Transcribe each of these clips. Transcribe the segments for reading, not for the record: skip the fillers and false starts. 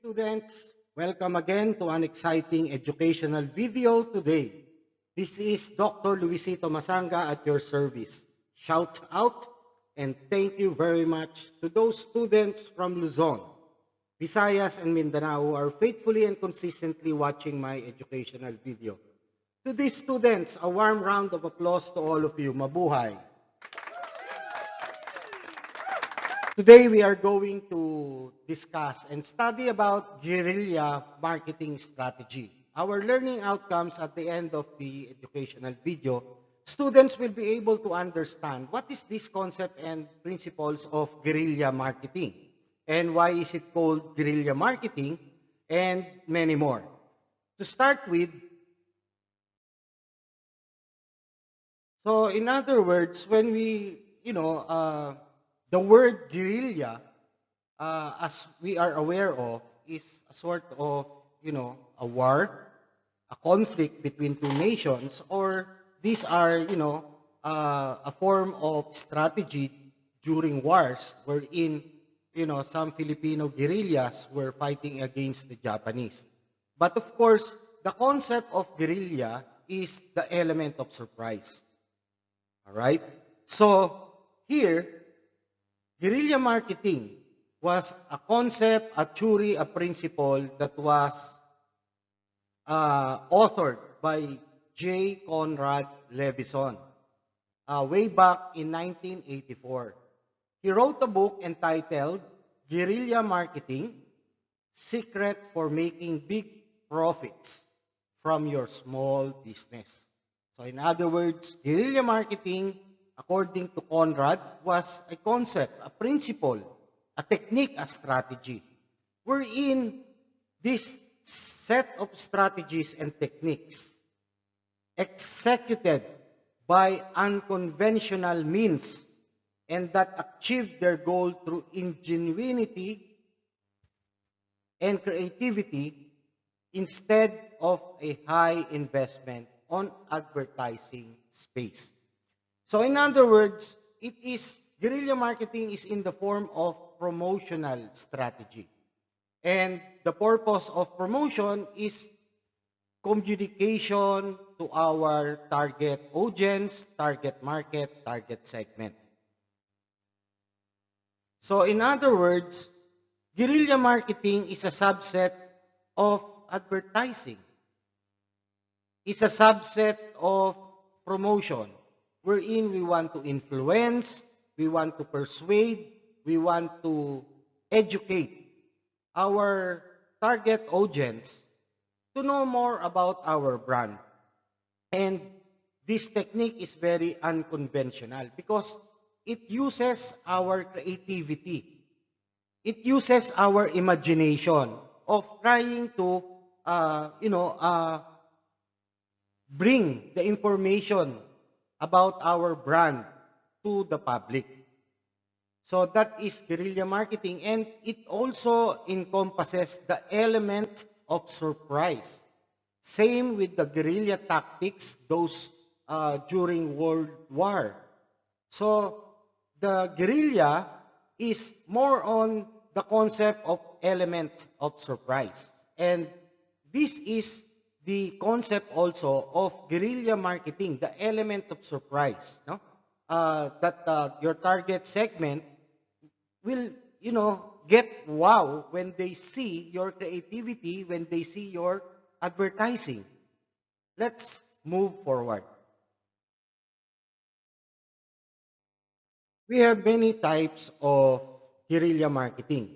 students, welcome again to an exciting educational video today. This is Dr. Luisito Masanga at your service. Shout out and thank you very much to those students from Luzon, Visayas, and Mindanao who are faithfully and consistently watching my educational video. To these students, a warm round of applause to all of you. Mabuhay! Today we are going to discuss and study about guerrilla marketing strategy. Our learning outcomes at the end of the educational video, students will be able to understand what is this concept and principles of guerrilla marketing and why is it called guerrilla marketing and many more. To start with, so in other words, when we, the word guerrilla, as we are aware of, is a sort of, a war, a conflict between two nations, or these are, a form of strategy during wars wherein, some Filipino guerrillas were fighting against the Japanese. But of course, the concept of guerrilla is the element of surprise. All right? So here, guerrilla marketing was a concept, a theory, a principle that was authored by J. Conrad Levison way back in 1984. He wrote a book entitled Guerrilla Marketing, Secret for Making Big Profits from Your Small Business. So in other words, guerrilla marketing, according to Conrad, was a concept, a principle, a technique, a strategy, wherein this set of strategies and techniques executed by unconventional means and that achieved their goal through ingenuity and creativity instead of a high investment on advertising space. So in other words, guerrilla marketing is in the form of promotional strategy. And the purpose of promotion is communication to our target audience, target market, target segment. So in other words, guerrilla marketing is a subset of advertising. It's a subset of promotion, wherein we want to influence, we want to persuade, we want to educate our target audience to know more about our brand. And this technique is very unconventional because it uses our creativity. It uses our imagination of trying to, bring the information about our brand to the public. So that is guerrilla marketing, and it also encompasses the element of surprise. Same with the guerrilla tactics, those during World War. So the guerrilla is more on the concept of element of surprise. And this is the concept also of guerrilla marketing, the element of surprise, no? That your target segment will, get wow when they see your creativity, when they see your advertising. Let's move forward. We have many types of guerrilla marketing.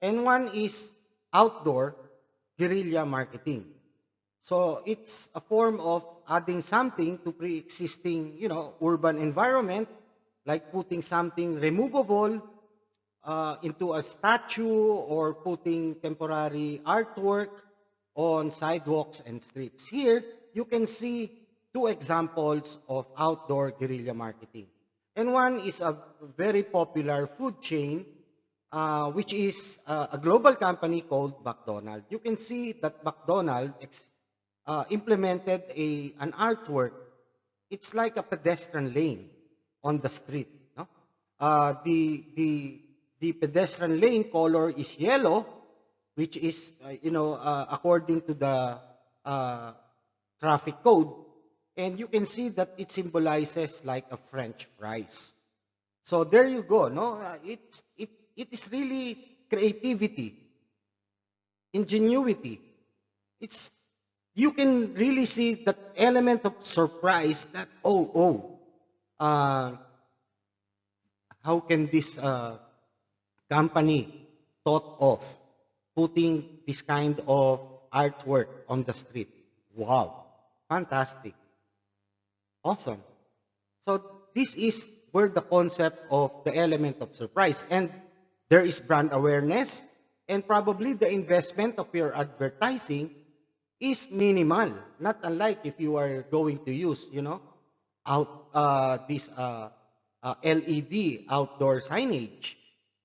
And one is outdoor guerrilla marketing. So it's a form of adding something to pre-existing, urban environment, like putting something removable into a statue or putting temporary artwork on sidewalks and streets. Here, you can see two examples of outdoor guerrilla marketing. And one is a very popular food chain, which is a global company called McDonald's. You can see that McDonald's implemented an artwork. It's like a pedestrian lane on the street. No? The pedestrian lane color is yellow, which is, according to the uh, traffic code. And you can see that it symbolizes like a French fries. So there you go. No, it is really creativity, ingenuity. It's you can really see that element of surprise that uh, how can this company thought of putting this kind of artwork on the street? Wow, fantastic, awesome. So this is where the concept of the element of surprise, and there is brand awareness, and probably the investment of your advertising is minimal, not unlike if you are going to use, out this LED outdoor signage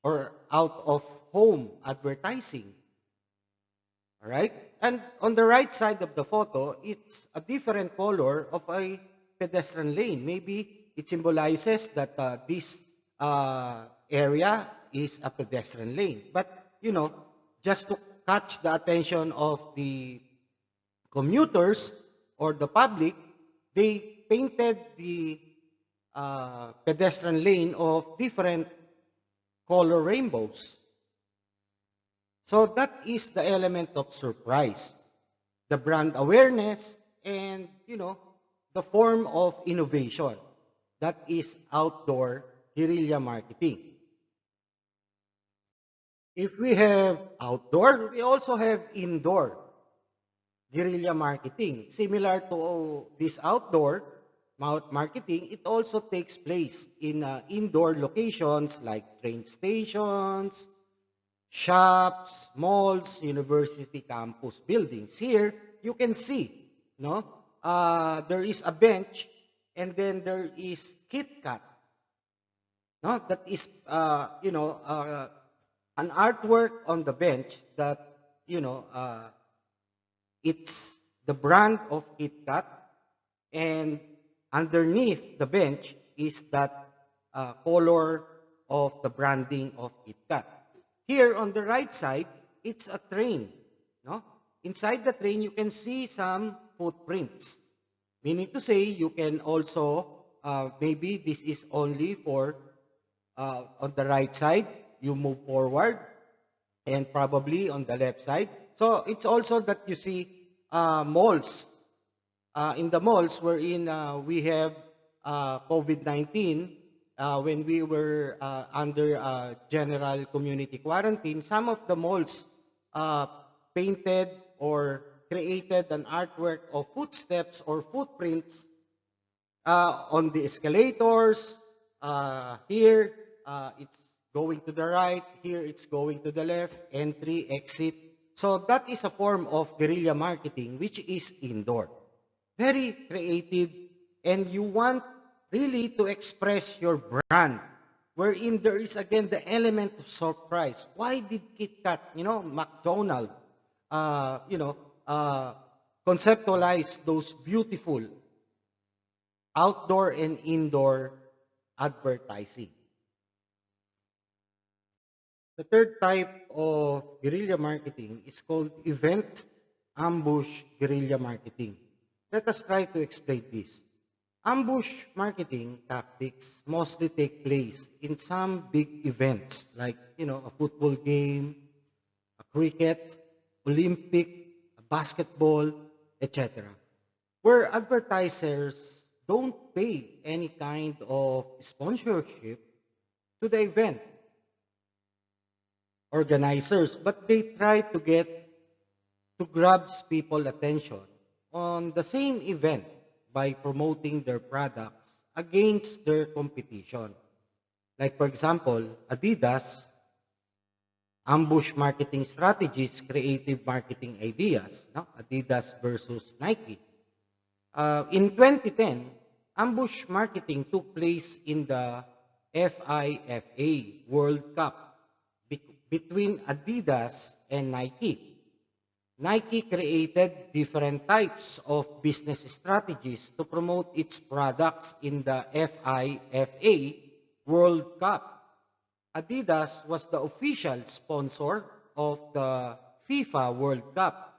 or out of home advertising. All right? And on the right side of the photo, it's a different color of a pedestrian lane. Maybe it symbolizes that this area is a pedestrian lane. But, just to catch the attention of the commuters or the public, they painted the pedestrian lane of different color rainbows. So that is the element of surprise, the brand awareness, and the form of innovation. That is outdoor guerrilla marketing. If we have outdoor, we also have indoor guerrilla marketing. Similar to this outdoor marketing, it also takes place in indoor locations like train stations, shops, malls, university campus buildings. Here, you can see, no, there is a bench, and then there is KitKat. No, that is, an artwork on the bench that, it's the brand of KitKat, and underneath the bench is that color of the branding of KitKat. Here on the right side, it's a train. No? Inside the train, you can see some footprints. Meaning to say, you can also, maybe this is only for on the right side, you move forward, and probably on the left side. So it's also that you see malls. In the malls wherein we have COVID-19, when we were under general community quarantine, some of the malls painted or created an artwork of footsteps or footprints on the escalators. Here, it's going to the right. Here, it's going to the left. Entry, exit. So that is a form of guerrilla marketing, which is indoor. Very creative, and you want really to express your brand, wherein there is again the element of surprise. Why did KitKat, McDonald, conceptualize those beautiful outdoor and indoor advertising? The third type of guerrilla marketing is called event ambush guerrilla marketing. Let us try to explain this. Ambush marketing tactics mostly take place in some big events like, a football game, a cricket, Olympic, a basketball, etc., where advertisers don't pay any kind of sponsorship to the event organizers, but they try to grab people's attention on the same event by promoting their products against their competition. Like for example, Adidas, ambush marketing strategies, creative marketing ideas, no? Adidas versus Nike. In 2010, ambush marketing took place in the FIFA World Cup between Adidas and Nike. Nike created different types of business strategies to promote its products in the FIFA World Cup. Adidas was the official sponsor of the FIFA World Cup.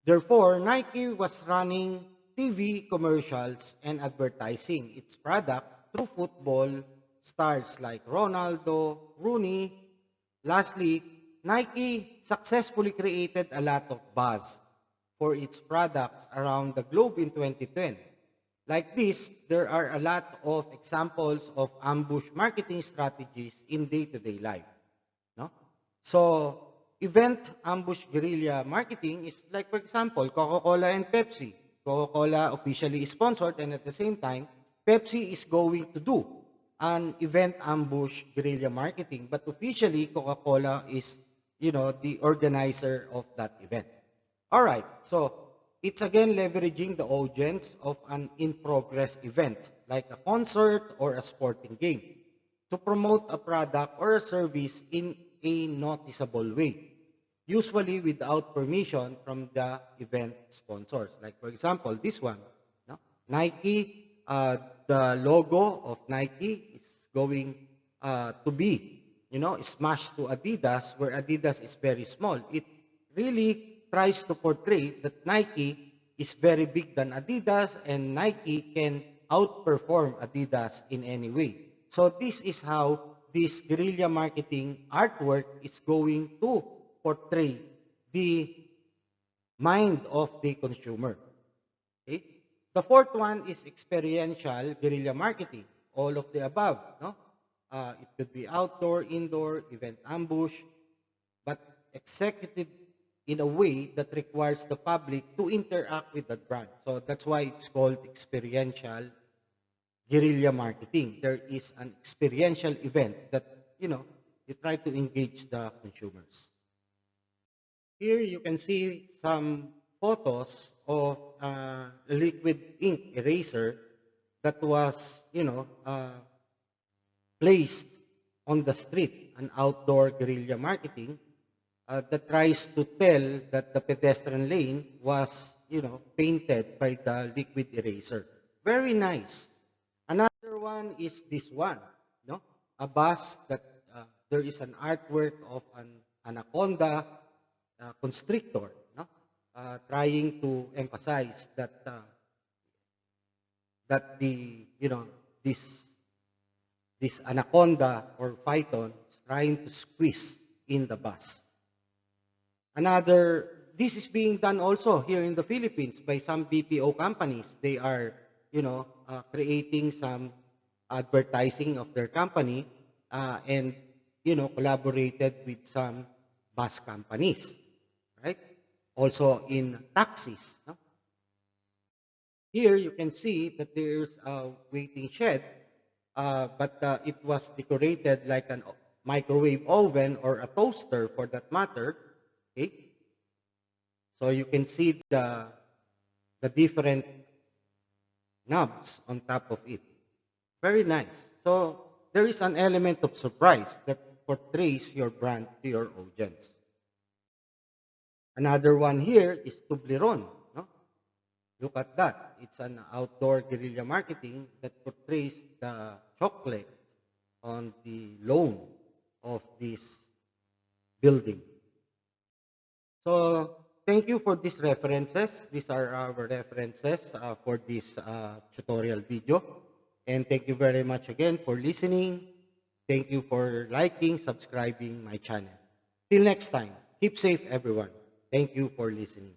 Therefore, Nike was running TV commercials and advertising its product through football stars like Ronaldo, Rooney. Lastly, Nike successfully created a lot of buzz for its products around the globe in 2010. Like this, there are a lot of examples of ambush marketing strategies in day-to-day life. No? So, event ambush guerrilla marketing is like, for example, Coca-Cola and Pepsi. Coca-Cola officially is sponsored, and at the same time, Pepsi is going to do an event ambush guerrilla marketing, but officially Coca-Cola is, the organizer of that event. All right, so it's again leveraging the audience of an in-progress event, like a concert or a sporting game, to promote a product or a service in a noticeable way, usually without permission from the event sponsors. Like, for example, this one, no? Nike, the logo of Nike is going to be, smashed to Adidas, where Adidas is very small. It really tries to portray that Nike is very big than Adidas, and Nike can outperform Adidas in any way. So this is how this guerrilla marketing artwork is going to portray the mind of the consumer. Okay? The fourth one is experiential guerrilla marketing. All of the above. No? It could be outdoor, indoor, event ambush, but executed in a way that requires the public to interact with that brand. So that's why it's called experiential guerrilla marketing. There is an experiential event that, you try to engage the consumers. Here you can see some photos of liquid ink eraser that was, placed on the street, an outdoor guerrilla marketing that tries to tell that the pedestrian lane was, painted by the liquid eraser. Very nice. Another one is this one, a bus that there is an artwork of an anaconda constrictor, trying to emphasize that that the this anaconda or python is trying to squeeze in the bus. This is being done also here in the Philippines by some BPO companies. They are, creating some advertising of their company and, collaborated with some bus companies, right? Also in taxis. No? Here you can see that there's a waiting shed, but it was decorated like a microwave oven or a toaster for that matter. Okay? So you can see the different knobs on top of it. Very nice. So there is an element of surprise that portrays your brand to your audience. Another one here is Tubleron. No? Look at that. It's an outdoor guerrilla marketing that portrays the chocolate on the lawn of this building. So thank you for these references. These are our references for this tutorial video. And thank you very much again for listening. Thank you for liking, subscribing my channel. Till next time, keep safe everyone. Thank you for listening.